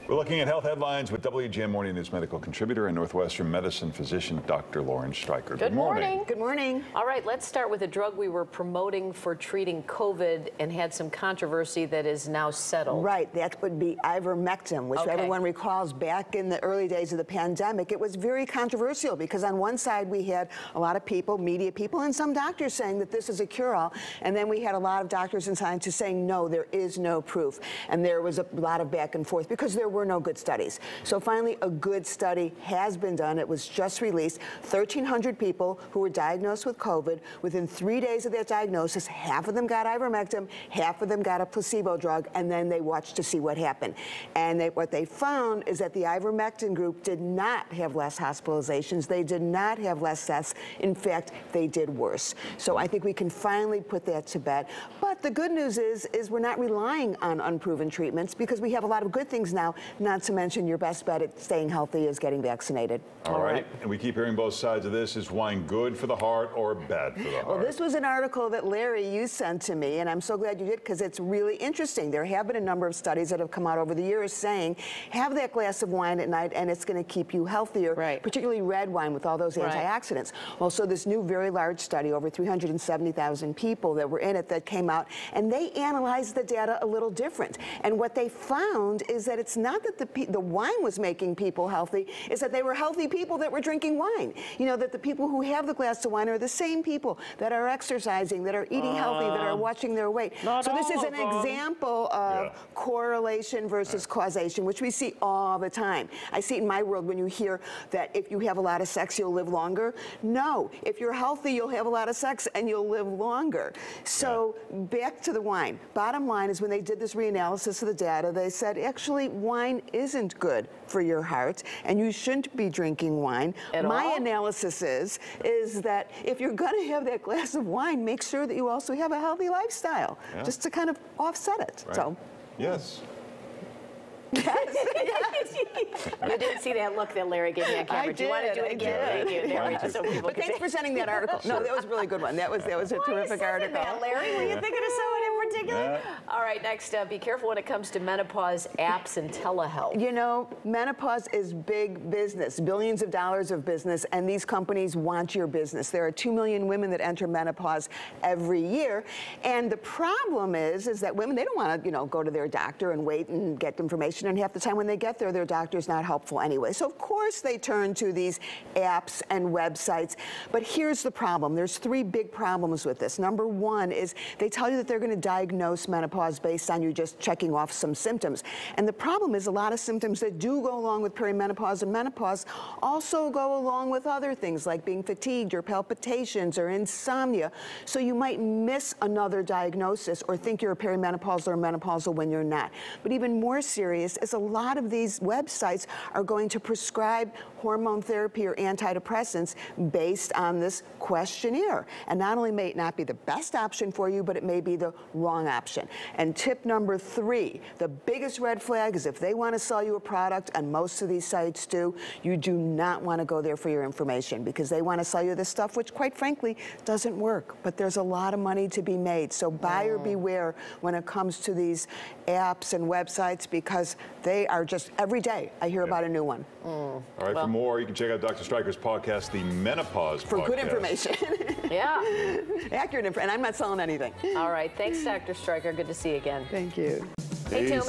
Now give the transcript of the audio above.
We're looking at health headlines with WGN Morning News medical contributor and Northwestern Medicine physician, Dr. Lauren Streicher. Good morning. Good morning. All right, let's start with a drug we were promoting for treating COVID and had some controversy that is now settled. Right, that would be ivermectin, which everyone recalls back in the early days of the pandemic. It was very controversial because on one side we had a lot of people, media people, and some doctors saying that this is a cure-all, and then we had a lot of doctors and scientists saying, no, there is no proof. And there was a lot of back and forth because there were no good studies. So finally, a good study has been done. It was just released. 1,300 people who were diagnosed with COVID. Within 3 days of that diagnosis, half of them got ivermectin, half of them got a placebo drug, and then they watched to see what happened. And what they found is that the ivermectin group did not have less hospitalizations. They did not have less deaths. In fact, they did worse. So I think we can finally put that to bed. But the good news is we're not relying on unproven treatments because we have a lot of good things now, not to mention your best bet at staying healthy is getting vaccinated. All right. And we keep hearing both sides of this. Is wine good for the heart or bad for the heart? Well, this was an article that Larry, you sent to me, and I'm so glad you did because it's really interesting. There have been a number of studies that have come out over the years saying, have that glass of wine at night and it's going to keep you healthier, particularly red wine with all those antioxidants. Well, so this new very large study, over 370,000 people that were in it, that came out, and they analyzed the data a little different. And what they found is that it's not that the wine was making people healthy, is that they were healthy people that were drinking wine. You know, that the people who have the glass of wine are the same people that are exercising, that are eating healthy, that are watching their weight. So this is an example of correlation versus causation, which we see all the time. I see it in my world when you hear that if you have a lot of sex, you'll live longer. No, if you're healthy, you'll have a lot of sex and you'll live longer. So back to the wine. Bottom line is when they did this reanalysis of the data, they said, actually, wine isn't good for your heart and you shouldn't be drinking wine. My analysis is that if you're going to have that glass of wine, make sure that you also have a healthy lifestyle, just to kind of offset it. So. Yes. Yes. You didn't see that look that Larry gave me on camera. Do you want to do it again? But thanks for sending that article. No, that was a really good one. That was a terrific article. That, Larry? Were you thinking of someone in particular? All right, next up, be careful when it comes to menopause apps and telehealth. You know, menopause is big business, billions of dollars of business, and these companies want your business. There are 2 million women that enter menopause every year, and the problem is that women, they don't want to, go to their doctor and wait and get information. And half the time when they get there, their doctor's not helpful anyway. So of course they turn to these apps and websites. But here's the problem. There's 3 big problems with this. Number 1 is they tell you that they're going to diagnose menopause based on you just checking off some symptoms. And the problem is a lot of symptoms that do go along with perimenopause and menopause also go along with other things like being fatigued or palpitations or insomnia. So you might miss another diagnosis or think you're a perimenopausal or menopausal when you're not. But even more serious is a lot of these websites are going to prescribe hormone therapy or antidepressants based on this questionnaire. And not only may it not be the best option for you, but it may be the wrong option. And tip number 3, the biggest red flag is if they want to sell you a product, and most of these sites do, you do not want to go there for your information because they want to sell you this stuff, which quite frankly doesn't work. But there's a lot of money to be made. So buyer beware when it comes to these apps and websites because they are just, every day I hear about a new one. All right, for more, you can check out Dr. Streicher's podcast, The Menopause Podcast. For good information. Accurate information, and I'm not selling anything. All right, thanks, Dr. Streicher. Good to see you again. Thank you. Hey, Tim.